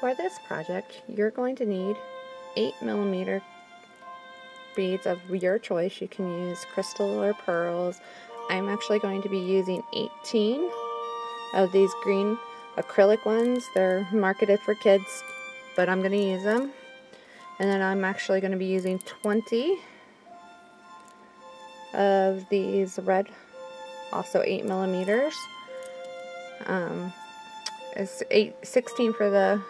For this project, you're going to need 8mm beads of your choice. You can use crystal or pearls. I'm actually going to be using 18 of these green acrylic ones. They're marketed for kids, but I'm going to use them. And then I'm actually going to be using 20 of these red, also 8mm. It's 16 for the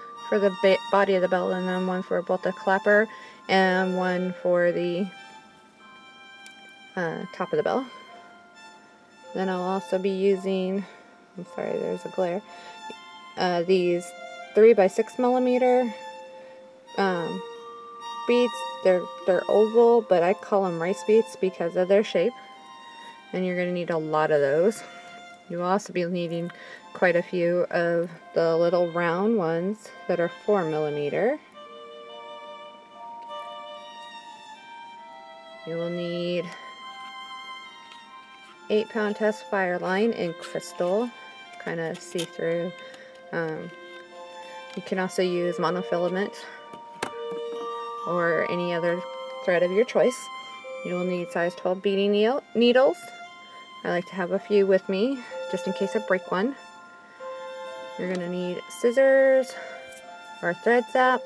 body of the bell, and then one for both the clapper and one for the top of the bell. Then I'll also be using, I'm sorry, there's a glare, these 3x6mm beads. They're oval, but I call them rice beads because of their shape, and you're going to need a lot of those. You'll also be needing quite a few of the little round ones that are 4mm. You will need 8-pound test fire line in crystal, kind of see-through. You can also use monofilament or any other thread of your choice. You will need size 12 beading needles. I like to have a few with me just in case I break one. You're going to need scissors or thread zap.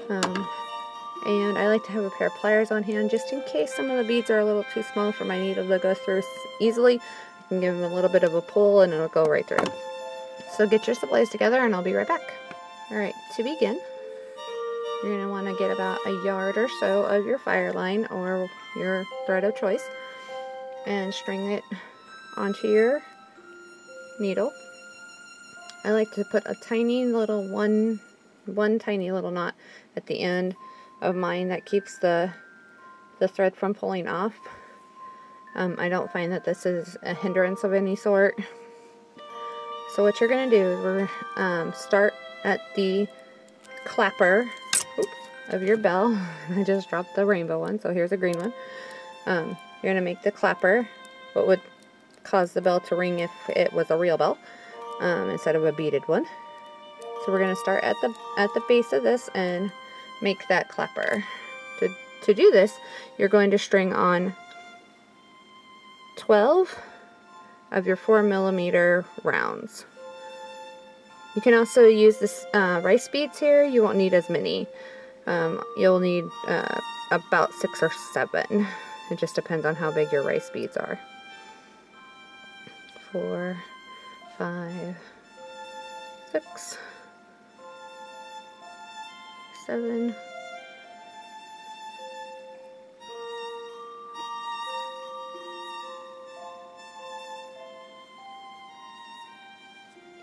And I like to have a pair of pliers on hand just in case some of the beads are a little too small for my needle to go through easily. I can give them a little bit of a pull and it'll go right through. So get your supplies together and I'll be right back. Alright, to begin, you're going to want to get about a yard or so of your fire line or your thread of choice and string it onto your needle. I like to put a tiny little one tiny little knot at the end of mine that keeps the thread from pulling off. I don't find that this is a hindrance of any sort. So what you're going to do is we're start at the clapper of your bell. I just dropped the rainbow one, so here's a green one. You're going to make the clapper what would cause the bell to ring if it was a real bell, instead of a beaded one. So we're going to start at the base of this and make that clapper. To do this, you're going to string on 12 of your 4mm rounds. You can also use this rice beads here. You won't need as many. You'll need about 6 or 7. It just depends on how big your rice beads are. 4, 5, 6, 7,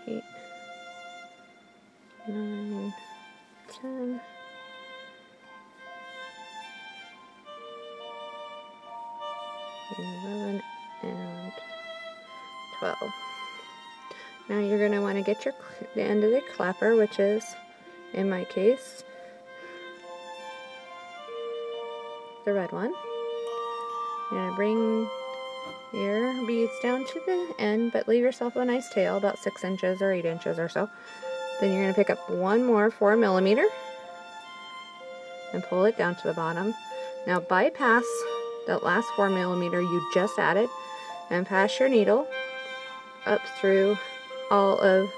8, 9, 10, 11, and 12. Now you're going to want to get the end of the clapper, which is, in my case, the red one. You're going to bring your beads down to the end, but leave yourself a nice tail, about 6 inches or 8 inches or so. Then you're going to pick up one more 4mm and pull it down to the bottom. Now bypass that last 4mm you just added and pass your needle up through all of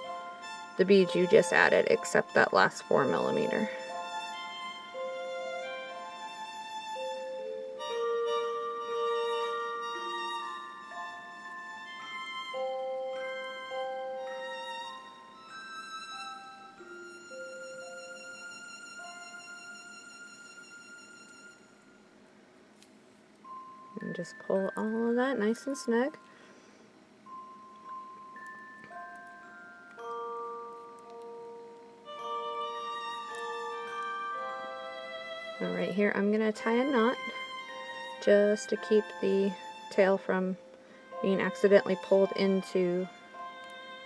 the beads you just added except that last 4mm. And just pull all of that nice and snug. And right here I'm going to tie a knot just to keep the tail from being accidentally pulled into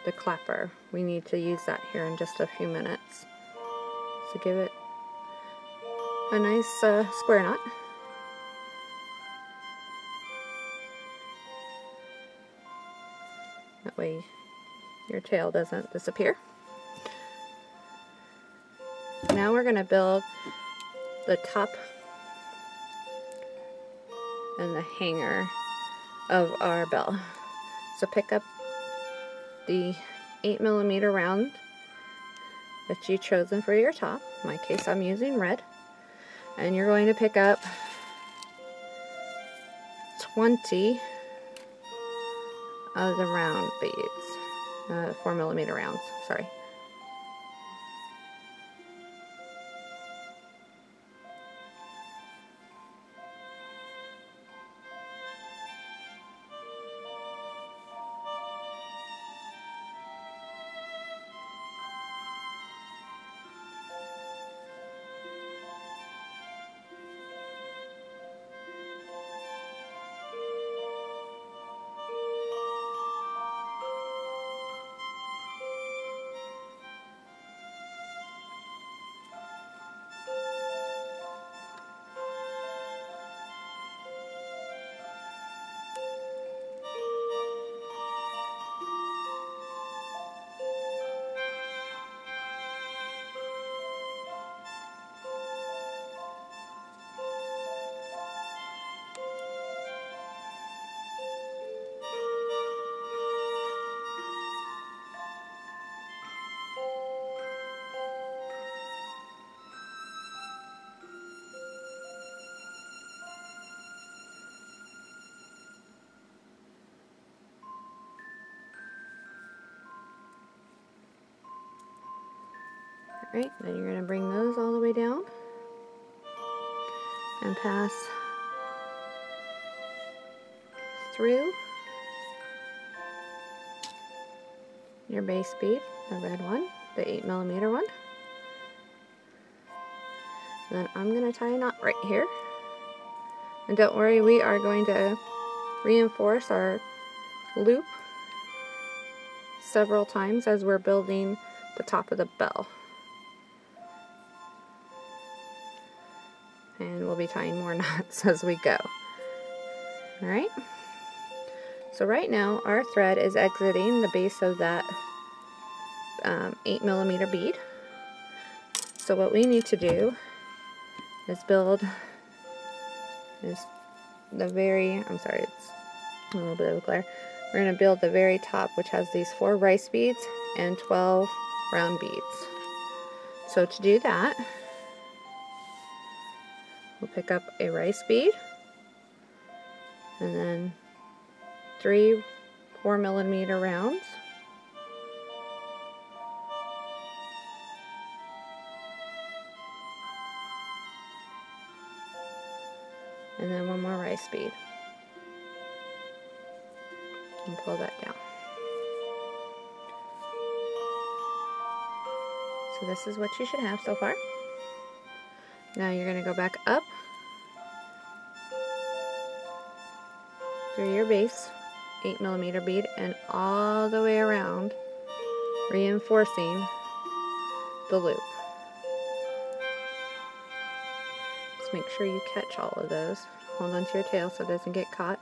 the clapper. We need to use that here in just a few minutes. So give it a nice square knot. That way your tail doesn't disappear. now we're going to build the top and the hanger of our bell. So pick up the 8mm round that you've chosen for your top. In my case, I'm using red. And you're going to pick up 20 of the round beads, 4mm rounds, sorry. Alright, then you're going to bring those all the way down and pass through your base bead, the red one, the 8mm one. And then I'm going to tie a knot right here. And don't worry, we are going to reinforce our loop several times as we're building the top of the bell. And we'll be tying more knots as we go. Alright? So right now our thread is exiting the base of that 8mm bead. So what we need to do is build it's a little bit of a glare. We're going to build the very top, which has these 4 rice beads and 12 round beads. So to do that, we'll pick up a rice bead and then 3 4mm rounds. And then 1 more rice bead. And pull that down. So this is what you should have so far. Now you're going to go back up through your base 8mm bead and all the way around, reinforcing the loop. Just make sure you catch all of those. Hold on to your tail so it doesn't get caught.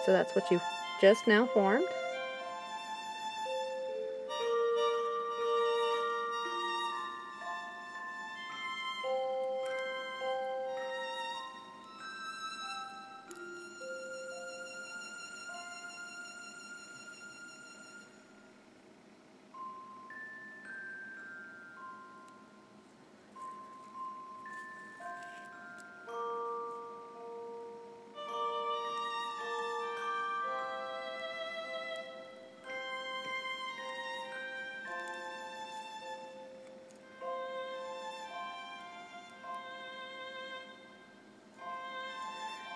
So that's what you've just now formed.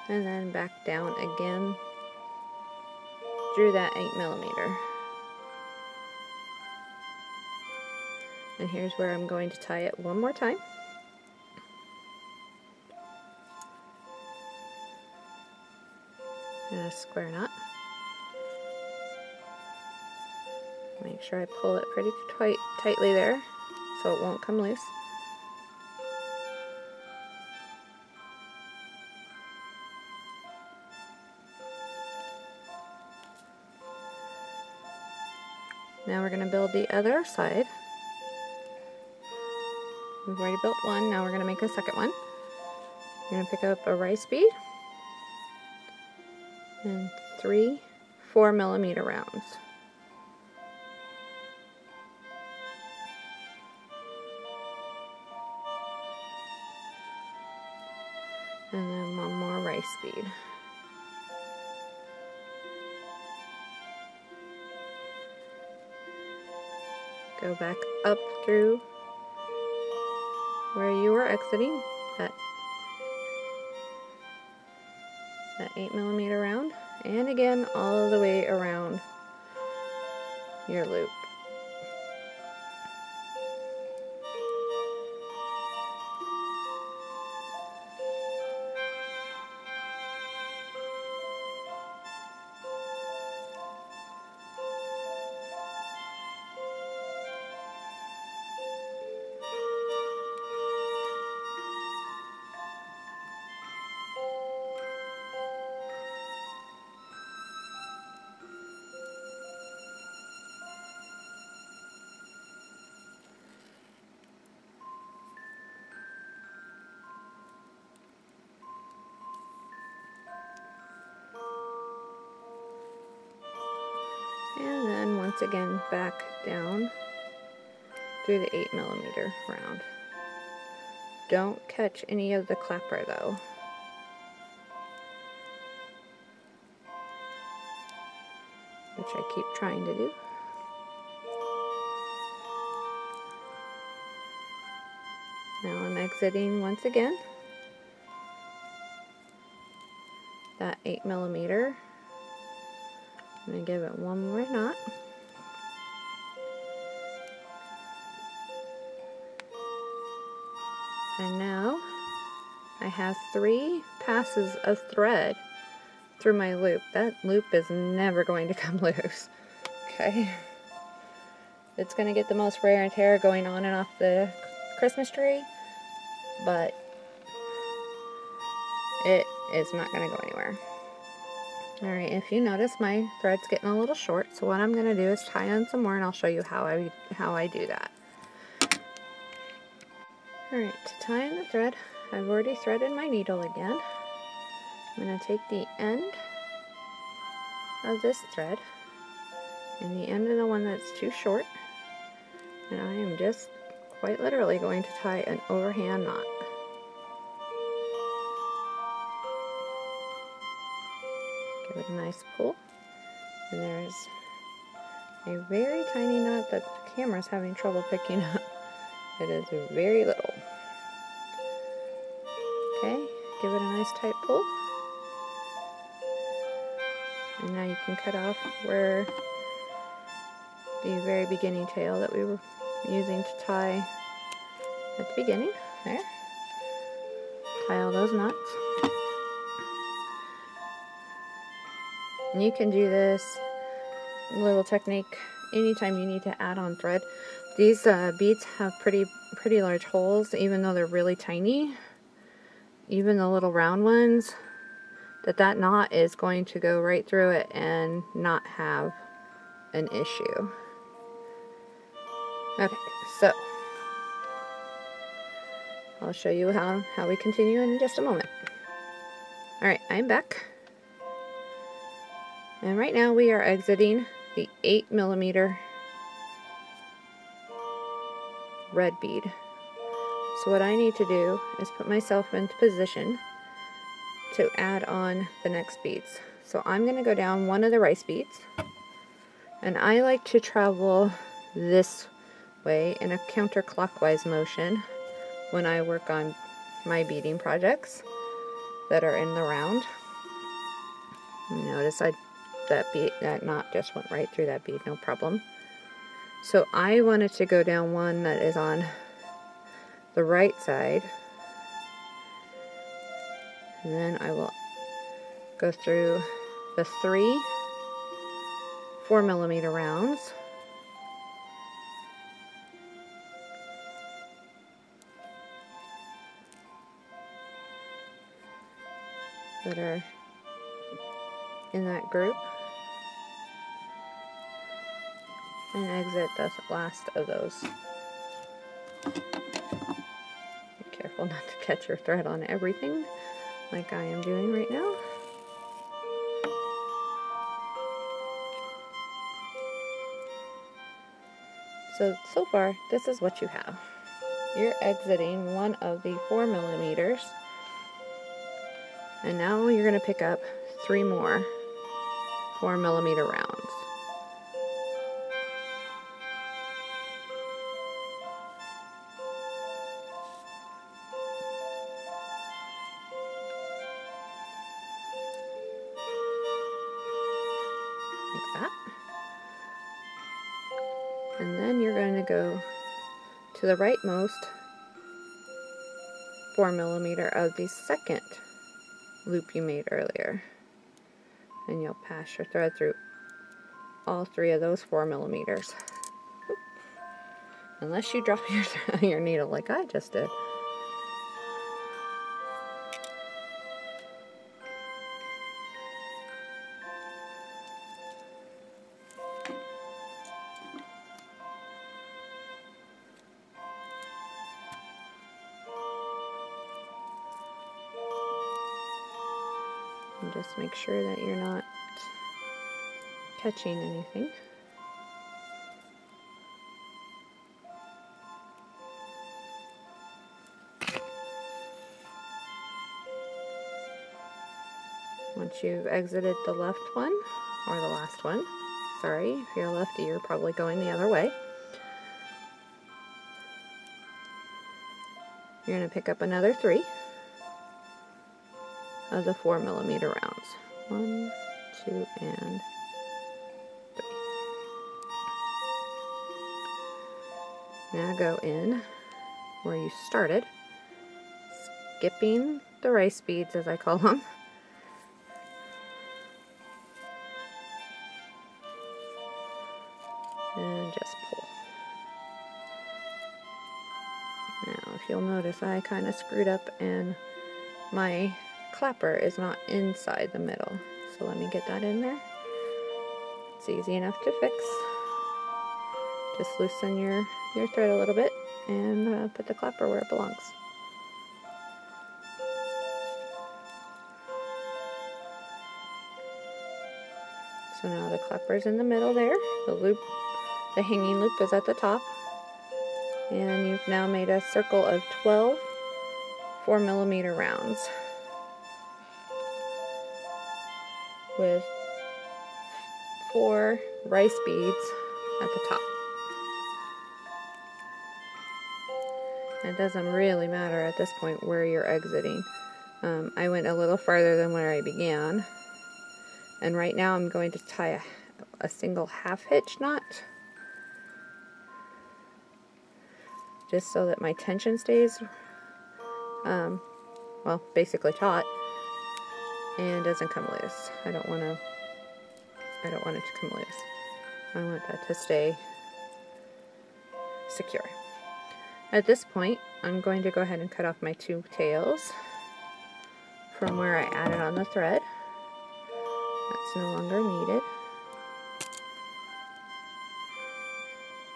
And then back down again through that 8mm. And here's where I'm going to tie it one more time. And a square knot. Make sure I pull it pretty tightly there so it won't come loose. Now we're going to build the other side. We've already built one, now we're going to make a second one. You're going to pick up a rice bead and 3 4mm rounds. And then one more rice bead. Go back up through where you were exiting, that 8mm round, and again all the way around your loop. And then once again back down through the 8mm round. Don't catch any of the clapper though. Which I keep trying to do. Now I'm exiting once again. That 8mm. I'm going to give it one more knot. And now I have 3 passes of thread through my loop. That loop is never going to come loose. Okay? It's going to get the most wear and tear going on and off the Christmas tree, but it is not going to go anywhere. Alright, if you notice my thread's getting a little short, so what I'm going to do is tie on some more and I'll show you how I do that. Alright, to tie in the thread, I've already threaded my needle again. I'm going to take the end of this thread and the end of the one that's too short, and I am just quite literally going to tie an overhand knot. Give it a nice pull, and there's a very tiny knot that the camera's having trouble picking up. It is very little. Okay, give it a nice tight pull. And now you can cut off where the very beginning tail that we were using to tie at the beginning. There. Tie all those knots. And you can do this little technique anytime you need to add on thread. These beads have pretty large holes, even though they're really tiny. Even the little round ones, that knot is going to go right through it and not have an issue. Okay, so I'll show you how we continue in just a moment. Alright, I'm back. And right now we are exiting the 8mm red bead. So what I need to do is put myself into position to add on the next beads. So I'm going to go down one of the rice beads, and I like to travel this way in a counterclockwise motion when I work on my beading projects that are in the round. Notice that knot just went right through that bead, no problem. So I wanted to go down one that is on the right side, and then I will go through the 3 4mm rounds, that are in that group, and exit the last of those. careful not to catch your thread on everything like I am doing right now. So far, this is what you have. You're exiting one of the 4 millimeters, and now you're going to pick up 3 more 4 millimeter rounds. Like that. And then you're going to go to the rightmost 4 millimeter of the second loop you made earlier. And you'll pass your thread through all 3 of those 4 millimeters. Oop. Unless you drop your needle like I just did. And just make sure that you're not catching anything. Once you've exited the left one, or the last one, sorry, if you're a lefty, you're probably going the other way. You're going to pick up another 3 of the 4 millimeter rounds. 1, 2, and 3. Now go in where you started, skipping the rice beads, as I call them. And just pull. Now, if you'll notice, I kind of screwed up and my clapper is not inside the middle. So let me get that in there. It's easy enough to fix. Just loosen your thread a little bit and put the clapper where it belongs. So now the clapper's in the middle there. The hanging loop is at the top. And you've now made a circle of 12 4 millimeter rounds with 4 rice beads at the top. It doesn't really matter at this point where you're exiting. I went a little farther than where I began, and right now I'm going to tie a single half hitch knot just so that my tension stays well, basically taut and doesn't come loose. I don't want it to come loose. I want that to stay secure. At this point, I'm going to go ahead and cut off my 2 tails from where I added on the thread. That's no longer needed.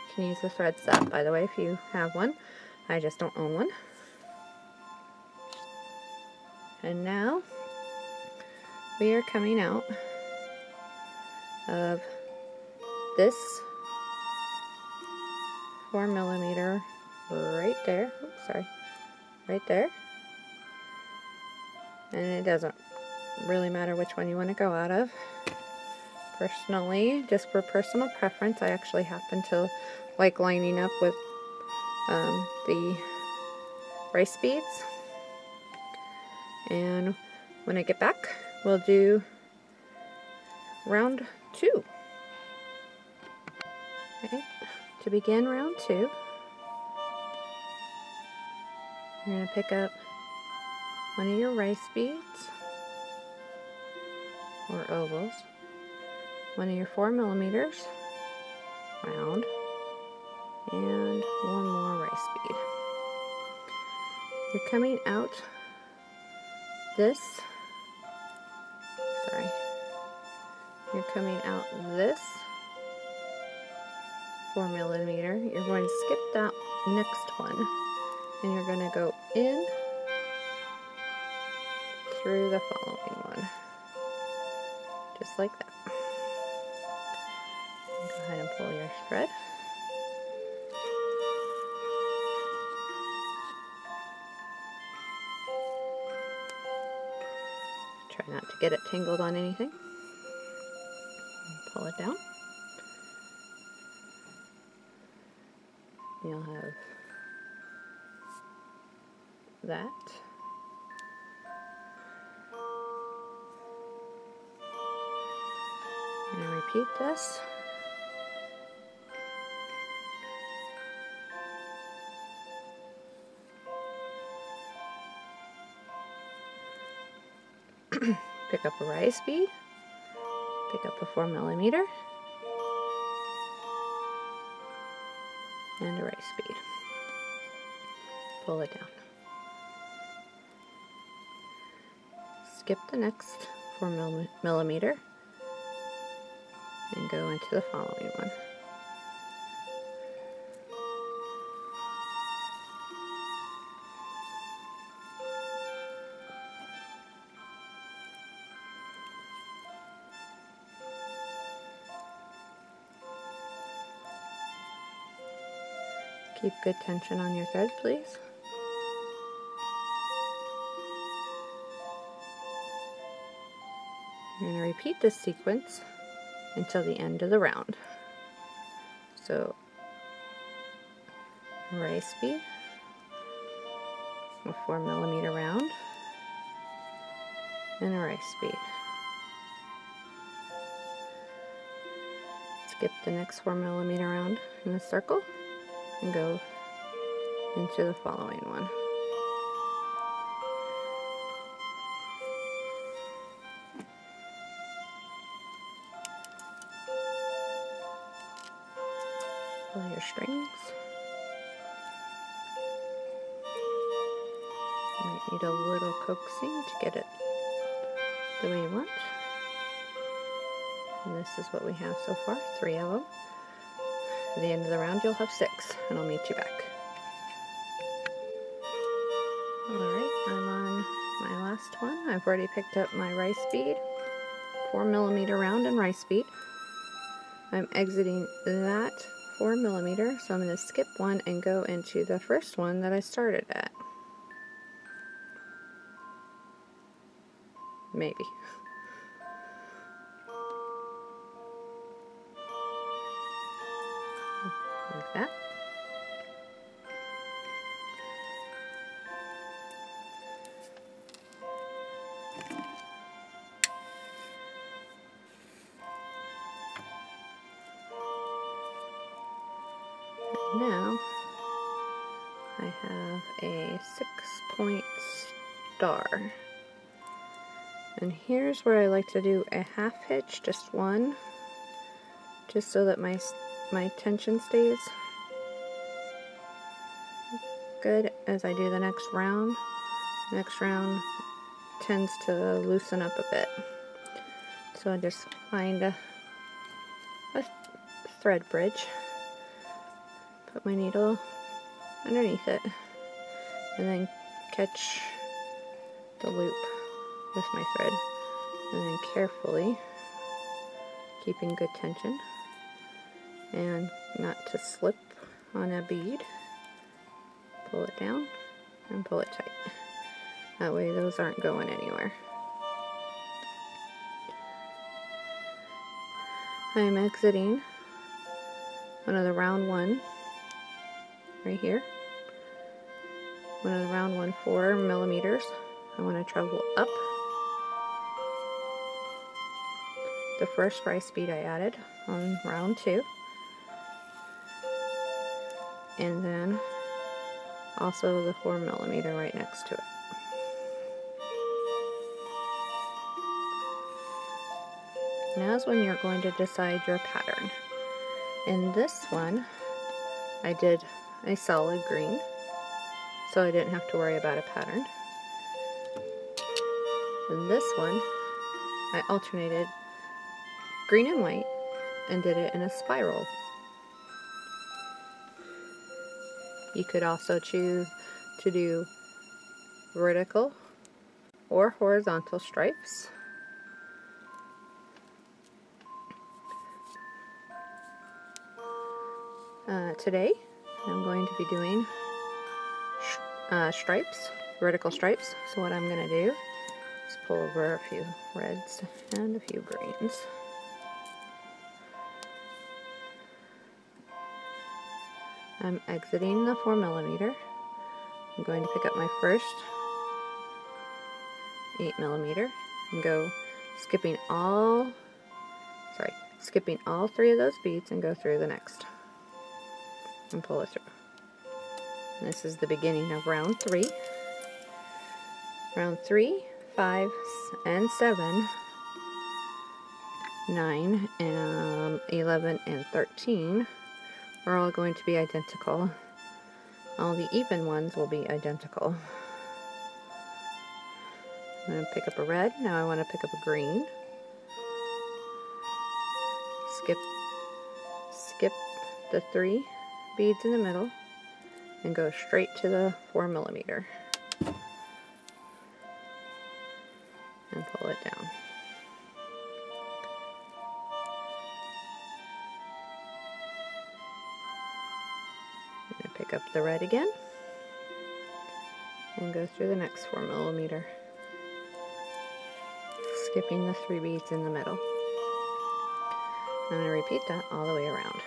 You can use the thread set, by the way, if you have one. I just don't own one. And now we are coming out of this 4 millimeter right there. Oops, sorry. Right there. And it doesn't really matter which one you want to go out of. Personally, just for personal preference, I actually happen to like lining up with the rice beads. And when I get back, we'll do round 2. Okay. To begin round 2, you're going to pick up one of your rice beads or ovals, one of your 4 millimeters round, and one more rice bead. You're coming out this, you're coming out this 4 millimeter. You're going to skip that next one and you're going to go in through the following one, just like that. Go ahead and pull your thread. Try not to get it tangled on anything. Pull it down. You'll have that. And repeat this. Pick up a rise bead, pick up a 4mm, and a rise bead. Pull it down. Skip the next 4mm and go into the following one. Keep good tension on your thread, please. You're going to repeat this sequence until the end of the round. So, rise bead, a 4mm round, and a rise bead. Skip the next 4mm round in the circle and go into the following one. Pull your strings. You might need a little coaxing to get it the way you want. And this is what we have so far, 3 of them. At the end of the round you'll have 6, and I'll meet you back. Alright, I'm on my last one. I've already picked up my rice bead, 4mm round and rice bead. I'm exiting that 4mm, so I'm going to skip one and go into the first one that I started at. Maybe. Like that. And now I have a 6-point star. And here's where I like to do a half hitch, just one, just so that my tension stays good as I do the next round. Next round tends to loosen up a bit. So I just find a thread bridge, put my needle underneath it, and then catch the loop with my thread, and then carefully, keeping good tension and not to slip on a bead, pull it down and pull it tight. That way those aren't going anywhere. I'm exiting one of the round 1 right here, one of the round 1 4mm. I want to travel up the first rice bead I added on round 2, and then also the 4mm right next to it. Now is when you're going to decide your pattern. In this one, I did a solid green, so I didn't have to worry about a pattern. In this one, I alternated green and white and did it in a spiral. You could also choose to do vertical or horizontal stripes. Today I'm going to be doing stripes, vertical stripes. So what I'm going to do is pull over a few reds and a few greens. I'm exiting the 4mm. I'm going to pick up my first 8mm and go skipping all 3 of those beads and go through the next and pull it through. And this is the beginning of round 3. Round 3, 5, and 7, 9, and 11, and 13 are all going to be identical. All the even ones will be identical. I'm going to pick up a red. Now I want to pick up a green. Skip the 3 beads in the middle and go straight to the 4mm and pull it down. I'm going to pick up the red again and go through the next 4mm, skipping the 3 beads in the middle. I'm going to repeat that all the way around.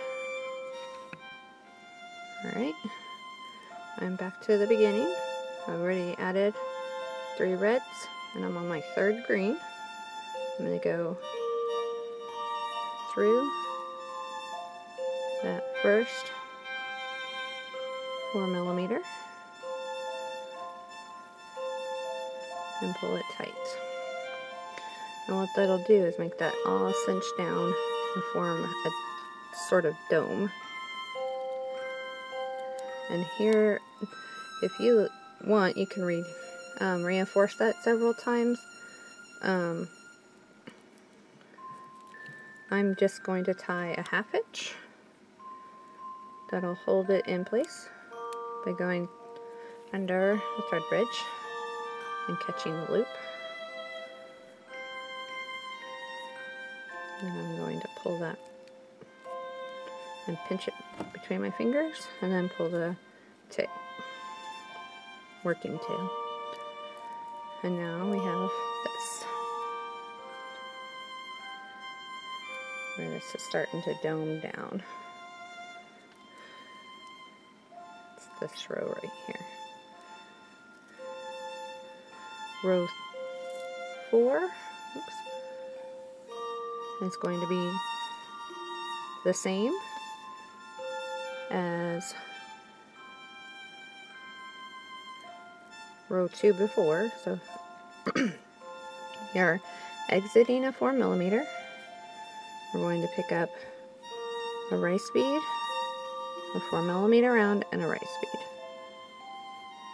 Alright, I'm back to the beginning. I've already added 3 reds and I'm on my 3rd green. I'm going to go through that first 4mm and pull it tight. And what that'll do is make that all cinch down and form a sort of dome. And here, if you want, you can reinforce that several times. I'm just going to tie a 1/2 inch. That'll hold it in place by going under the thread bridge and catching the loop. And I'm going to pull that and pinch it between my fingers and then pull the tail, working tail. And now we have this, where this is starting to dome down. It's this row right here. Row 4, oops, is going to be the same as row 2 before. So you're exiting a 4mm. We're going to pick up a rice bead, a 4mm round, and a rice bead.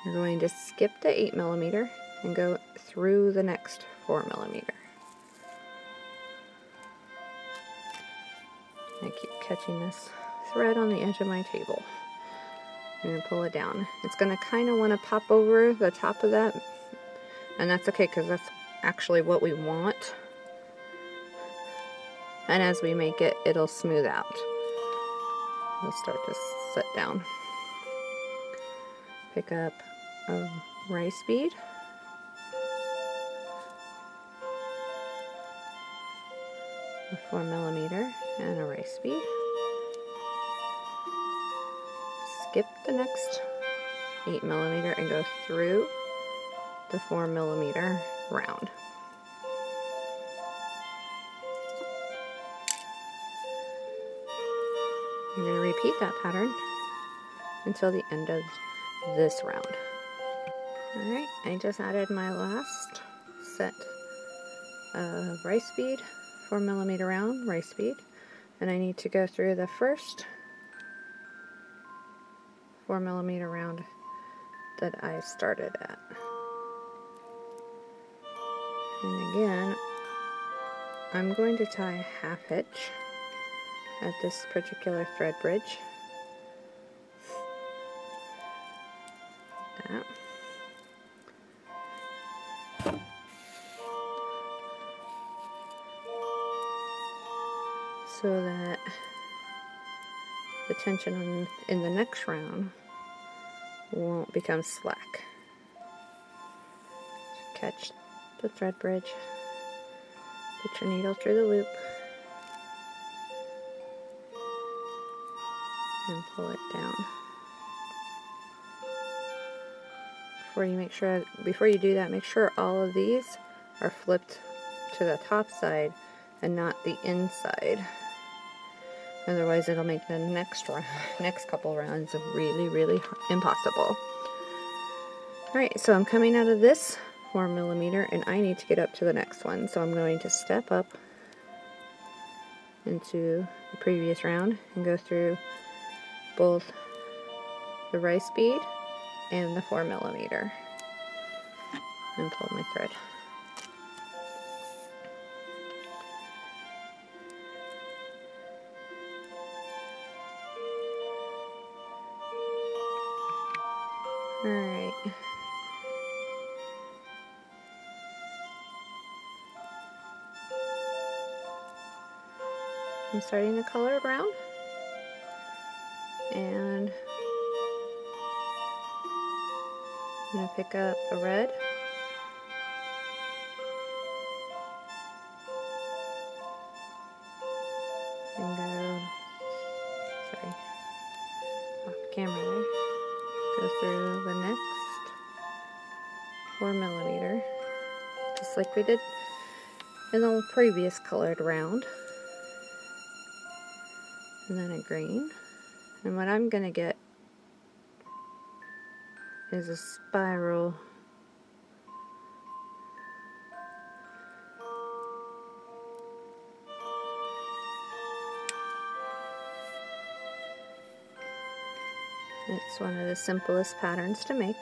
You're going to skip the 8mm and go through the next 4mm. I keep catching this thread on the edge of my table. I'm going to pull it down. It's going to kind of want to pop over the top of that, and that's okay because that's actually what we want. And as we make it, it'll smooth out. It'll start to set down. Pick up a rice bead. A 4mm and a rice bead. Skip the next 8mm and go through the 4mm round. I'm going to repeat that pattern until the end of this round. Alright, I just added my last set of rice bead, 4mm round rice bead, and I need to go through the first 4mm round that I started at. And again, I'm going to tie a 1/2 inch at this particular thread bridge. that. So that the tension in the next round won't become slack. Catch the thread bridge, put your needle through the loop, and pull it down. Before you do that, make sure all of these are flipped to the top side and not the inside. Otherwise, it'll make the next couple rounds really impossible. Alright, so I'm coming out of this 4mm and I need to get up to the next one. So I'm going to step up into the previous round and go through both the rice bead and the 4mm and pull my thread. Alright. I'm starting the colored round, and I'm going to pick up a red, and go, sorry, off camera there, go through the next 4mm, just like we did in the previous colored round, and then a green. And what I'm going to get is a spiral It's one of the simplest patterns to make,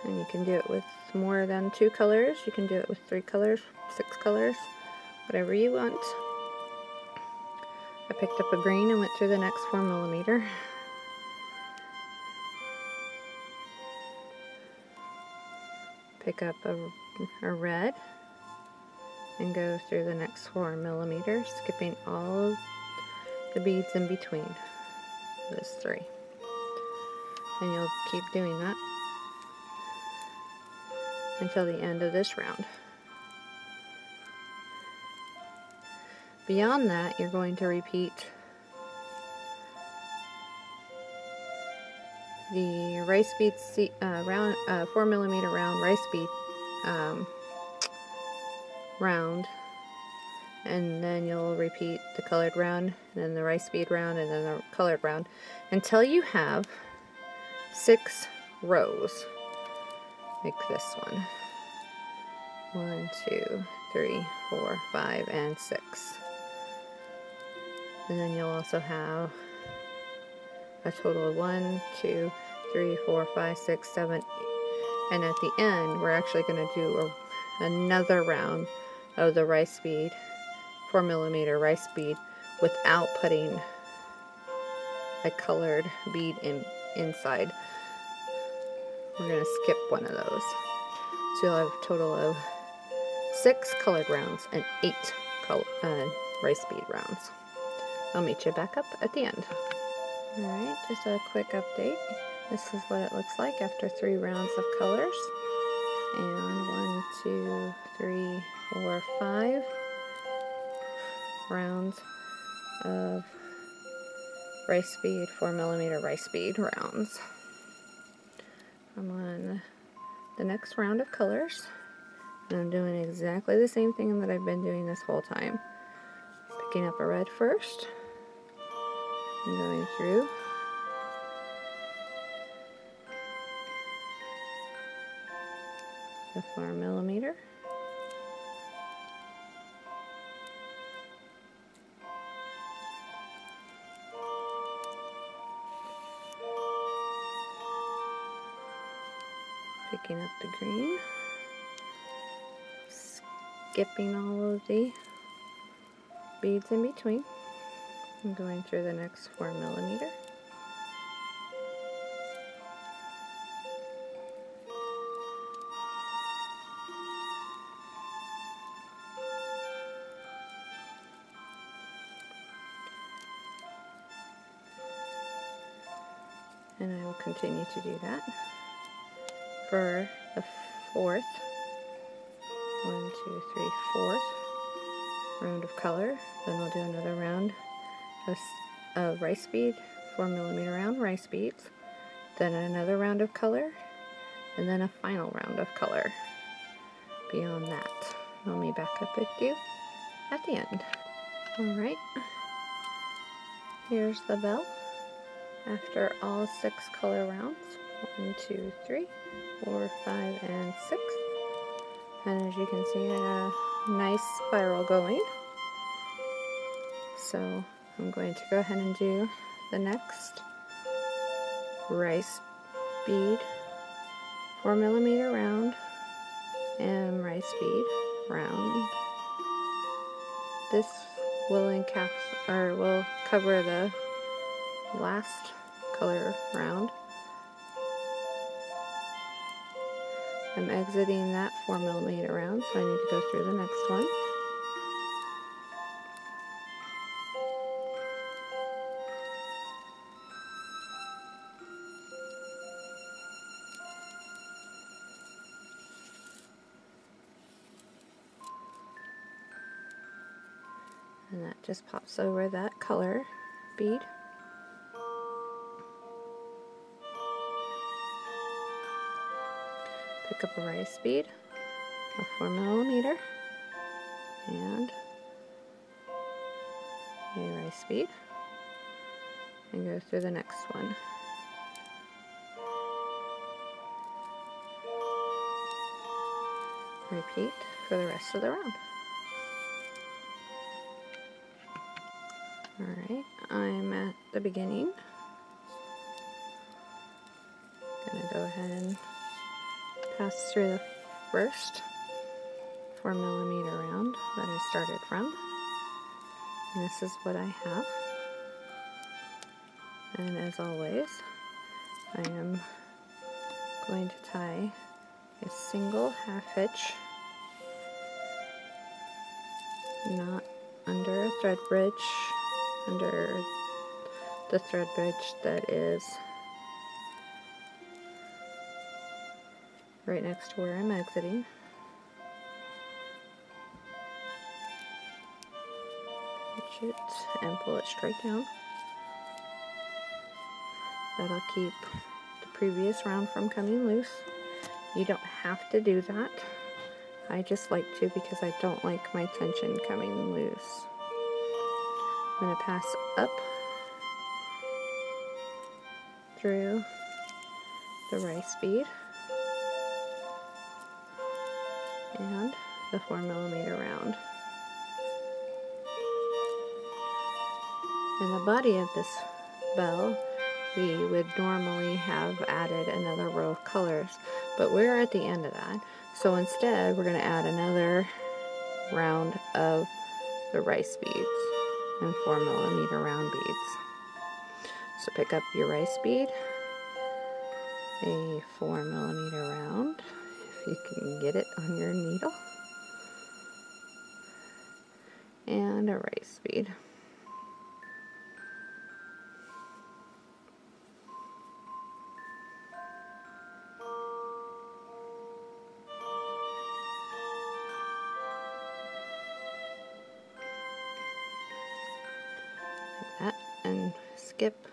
and you can do it with more than 2 colors. You can do it with 3 colors, 6 colors, whatever you want. I picked up a green and went through the next 4mm. Pick up a red and go through the next 4mm, skipping all of the beads in between those 3. And you'll keep doing that until the end of this round. Beyond that, you're going to repeat the rice bead 4mm round rice bead round, and then you'll repeat the colored round, and then the rice bead round, and then the colored round until you have 6 rows, like this one. 1, 2, 3, 4, 5, and 6. And then you'll also have a total of 1, 2, 3, 4, 5, 6, 7, and at the end we're actually going to do another round of the rice bead, 4mm rice bead, without putting a colored bead inside. We're going to skip one of those. So you'll have a total of 6 colored rounds and 8 rice bead rounds. I'll meet you back up at the end. Alright, just a quick update. This is what it looks like after 3 rounds of colors. And 1, 2, 3, 4, 5 rounds of rice bead, 4mm rice bead rounds. I'm on the next round of colors, and I'm doing exactly the same thing that I've been doing this whole time. Picking up a red first, and going through the 4mm. Picking up the green, skipping all of the beads in between, and going through the next 4mm. And I will continue to do that for the fourth, 1, 2, 3, fourth round of color. Then we'll do another round of rice bead, 4mm round rice beads, then another round of color, and then a final round of color beyond that. Let me back up with you at the end. Alright, here's the bell after all 6 color rounds. 1, 2, 3, 4, 5, and 6. And as you can see, I got a nice spiral going. So I'm going to go ahead and do the next rice bead, 4mm round, and rice bead round. This will will cover the last color round. I'm exiting that 4mm round, so I need to go through the next one. And that just pops over that color bead. Pick up a rice bead, a 4mm, and a rice bead, and go through the next one. Repeat for the rest of the round. Alright, I'm at the beginning. Gonna go ahead and pass through the first 4mm round that I started from. And this is what I have. And as always, I am going to tie a single half hitch, not under a thread bridge, under the thread bridge that is right next to where I'm exiting. Hitch it and pull it straight down. That'll keep the previous round from coming loose. You don't have to do that. I just like to because I don't like my tension coming loose. I'm going to pass up through the rice bead and the 4mm round. In the body of this bell, we would normally have added another row of colors, but we're at the end of that. So instead, we're going to add another round of the rice beads and 4mm round beads. So pick up your rice bead, a 4mm round, if you can get it on your needle, and a rice bead. Like that, and skip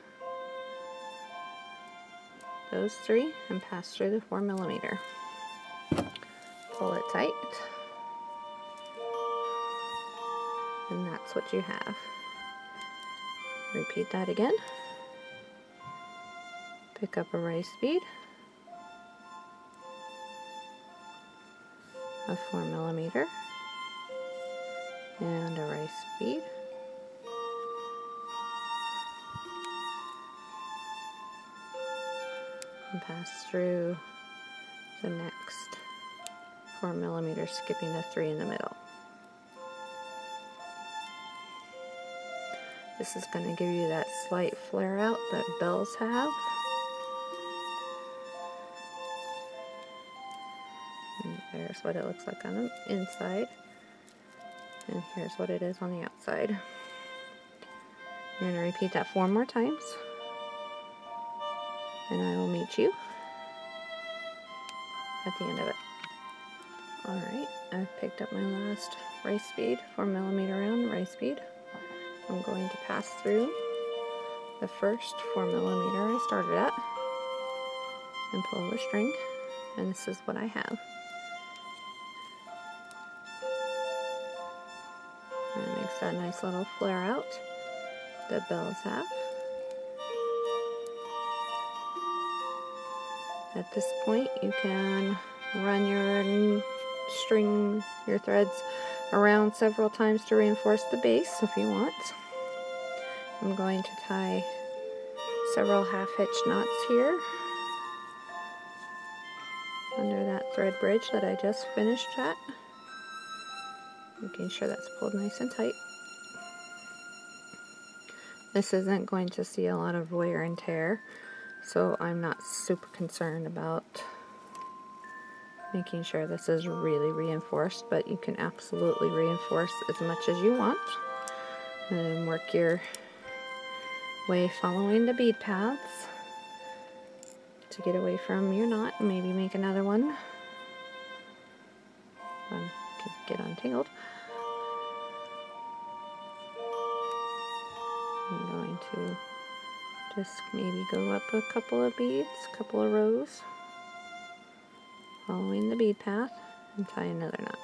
those 3 and pass through the 4mm. Pull it tight, and that's what you have. Repeat that again. Pick up a rice bead, a 4mm, and a rice bead. And pass through the next 4mm, skipping the 3 in the middle. This is going to give you that slight flare out that bells have. And there's what it looks like on the inside. And here's what it is on the outside. I'm going to repeat that 4 more times. and I will meet you at the end of it. Alright, I've picked up my last rice bead, 4mm round rice bead. I'm going to pass through the first 4mm I started at and pull the string, and this is what I have. And it makes that nice little flare out that bells have. At this point, you can run your string, your threads around several times to reinforce the base if you want. I'm going to tie several half-hitch knots here under that thread bridge that I just finished at, making sure that's pulled nice and tight. This isn't going to see a lot of wear and tear, so I'm not super concerned about making sure this is really reinforced, but you can absolutely reinforce as much as you want and work your way following the bead paths to get away from your knot and maybe make another one. Get untangled. I'm going to just maybe go up a couple of beads, a couple of rows, following the bead path, and tie another knot.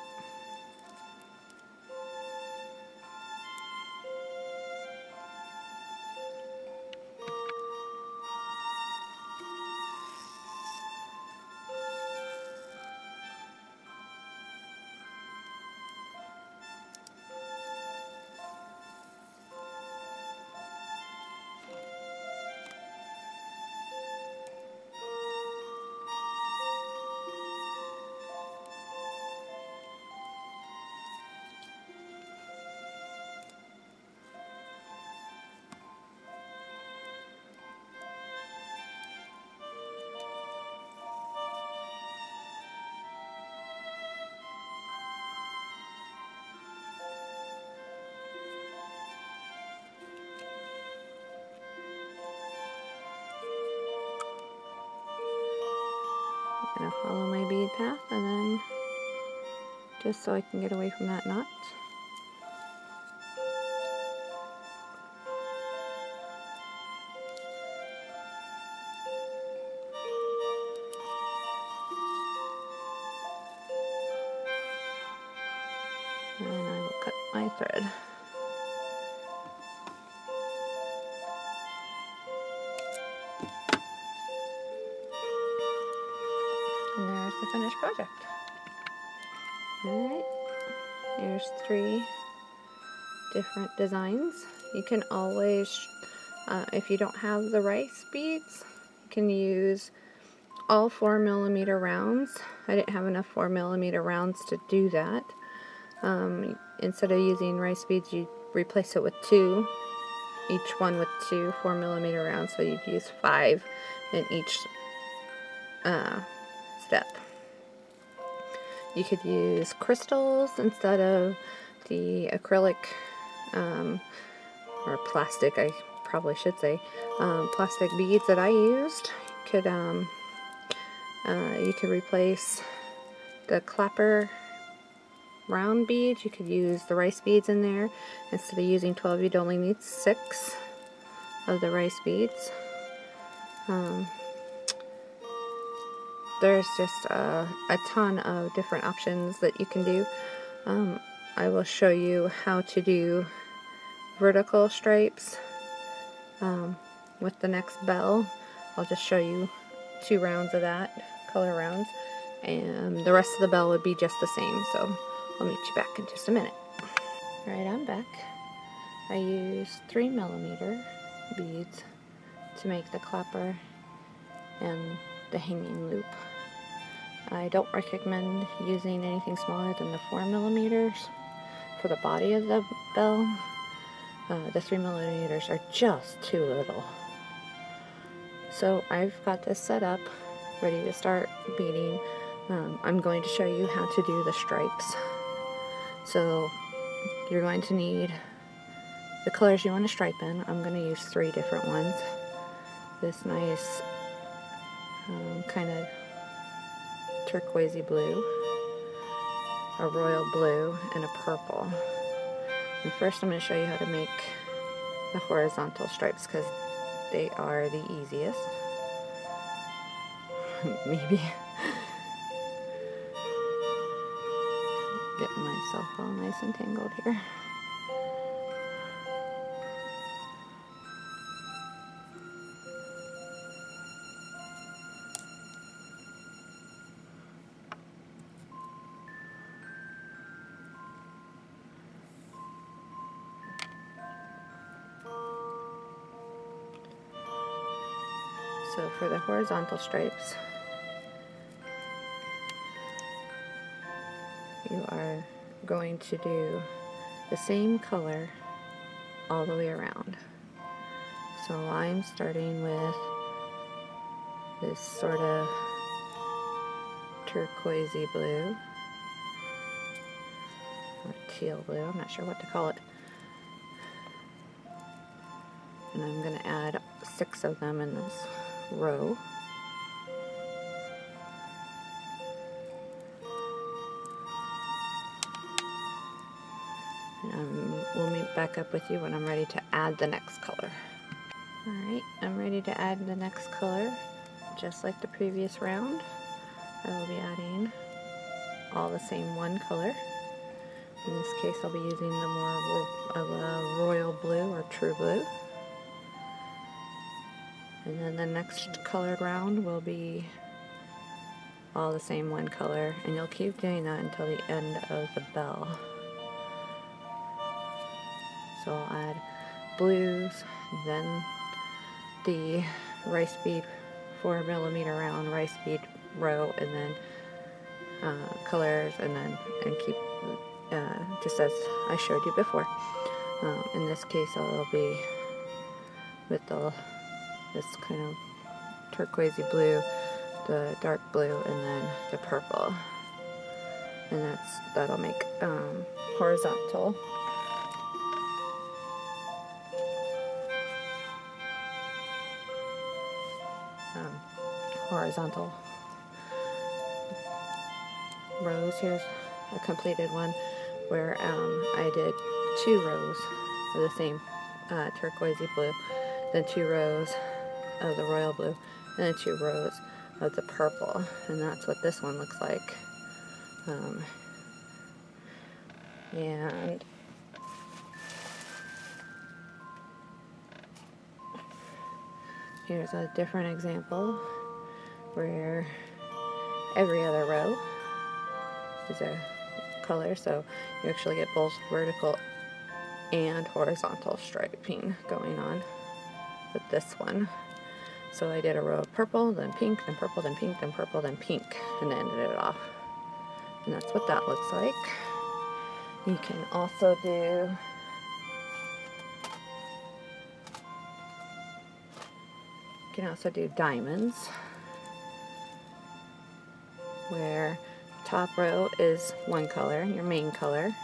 I'm going to follow my bead path, and then just so I can get away from that knot. And I will cut my thread. And there's the finished project. Alright, here's 3 different designs. You can always, if you don't have the rice beads, you can use all 4mm rounds. I didn't have enough 4mm rounds to do that. Instead of using rice beads, you replace it with 2, each one with 2 4mm rounds, so you'd use 5 in each step. You could use crystals instead of the acrylic or plastic, I probably should say, plastic beads that I used. You could replace the clapper round beads. You could use the rice beads in there. Instead of using 12, you'd only need 6 of the rice beads. There's just a ton of different options that you can do. I will show you how to do vertical stripes with the next bell. I'll just show you 2 rounds of that, color rounds, and the rest of the bell would be just the same, so I'll meet you back in just a minute. Alright, I'm back. I used 3mm beads to make the clapper and the hanging loop. I don't recommend using anything smaller than the 4mm for the body of the bell. The 3mm are just too little. So I've got this set up, ready to start beading. I'm going to show you how to do the stripes. So you're going to need the colors you want to stripe in. I'm going to use 3 different ones. This nice kind of turquoisey blue, a royal blue, and a purple. And first I'm going to show you how to make the horizontal stripes because they are the easiest. Maybe. Getting myself all nice and tangled here. So for the horizontal stripes, you are going to do the same color all the way around. So I'm starting with this sort of turquoisey blue, or teal blue, I'm not sure what to call it. And I'm going to add 6 of them in this row. And we'll meet back up with you when I'm ready to add the next color. Alright, I'm ready to add the next color. Just like the previous round, I will be adding all the same one color. In this case, I'll be using the more of a royal blue or true blue. And then the next colored round will be all the same one color, and you'll keep doing that until the end of the bell. So I'll add blues, then the rice bead 4mm round rice bead row, and then colors, and keep just as I showed you before. In this case, I'll be with this kind of turquoisey blue, the dark blue, and then the purple, and that'll make horizontal. Horizontal rows. Here's a completed one where I did 2 rows of the same turquoisey blue, then 2 rows of the royal blue, and then 2 rows of the purple, and that's what this one looks like. And here's a different example where every other row is a color, so you actually get both vertical and horizontal striping going on with this one. So I did a row of purple, then pink, then purple, then pink, then purple, then pink, and ended it off. And that's what that looks like. You can also do diamonds, where top row is one color, your main color,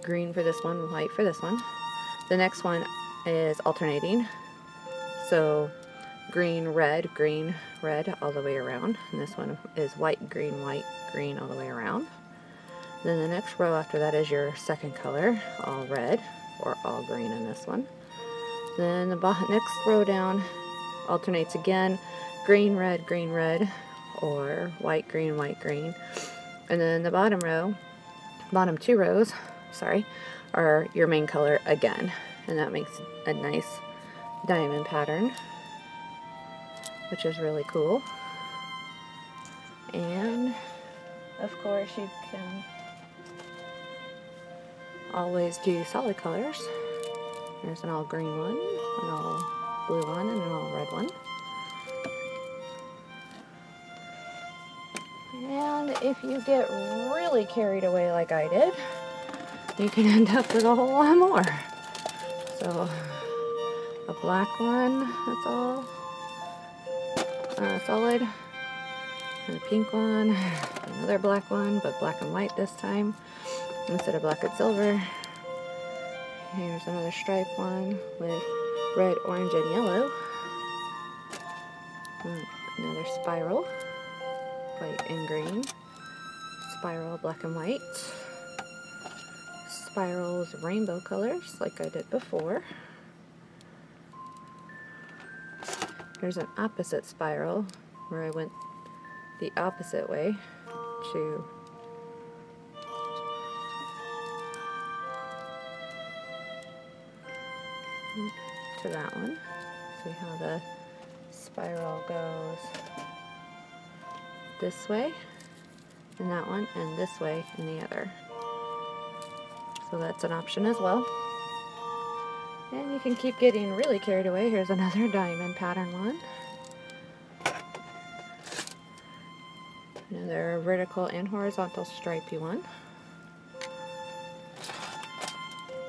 green for this one, white for this one. The next one is alternating, so green, red, all the way around. And this one is white, green, all the way around. Then the next row after that is your second color, all red, or all green in this one. Then the next row down alternates again, green, red, or white, green. And then the bottom 2 rows, are your main color again. And that makes a nice diamond pattern, which is really cool. And of course you can always do solid colors. There's an all green one, an all blue one, and an all red one. And if you get really carried away like I did, you can end up with a whole lot more. So a black one, that's all solid, and a pink one, another black one, but black and white this time instead of black and silver. Here's another stripe one with red, orange, and yellow. Another spiral, white and green. Spiral, black and white. Spirals, rainbow colors, like I did before. Here's an opposite spiral where I went the opposite way to that one. See how the spiral goes this way in that one and this way in the other. So that's an option as well. And you can keep getting really carried away. Here's another diamond pattern one. Another vertical and horizontal stripey one.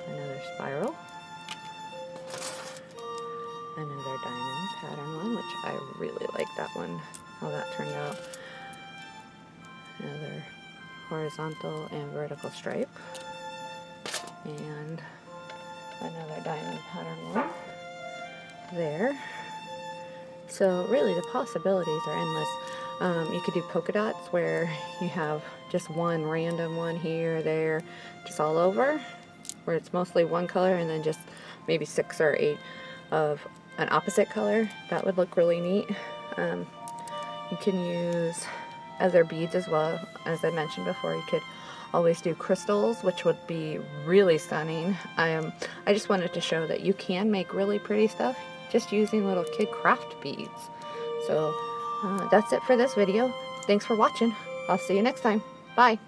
Another spiral. Another diamond pattern one, which I really like that one, how that turned out. Another horizontal and vertical stripe. And another diamond pattern one there. So really the possibilities are endless. You could do polka dots where you have just one random one here, there, just all over, where it's mostly one color and then just maybe 6 or 8 of an opposite color. That would look really neat. You can use other beads as well. As I mentioned before, you could always do crystals, which would be really stunning. I just wanted to show that you can make really pretty stuff just using little kid craft beads. So that's it for this video. Thanks for watching. I'll see you next time. Bye.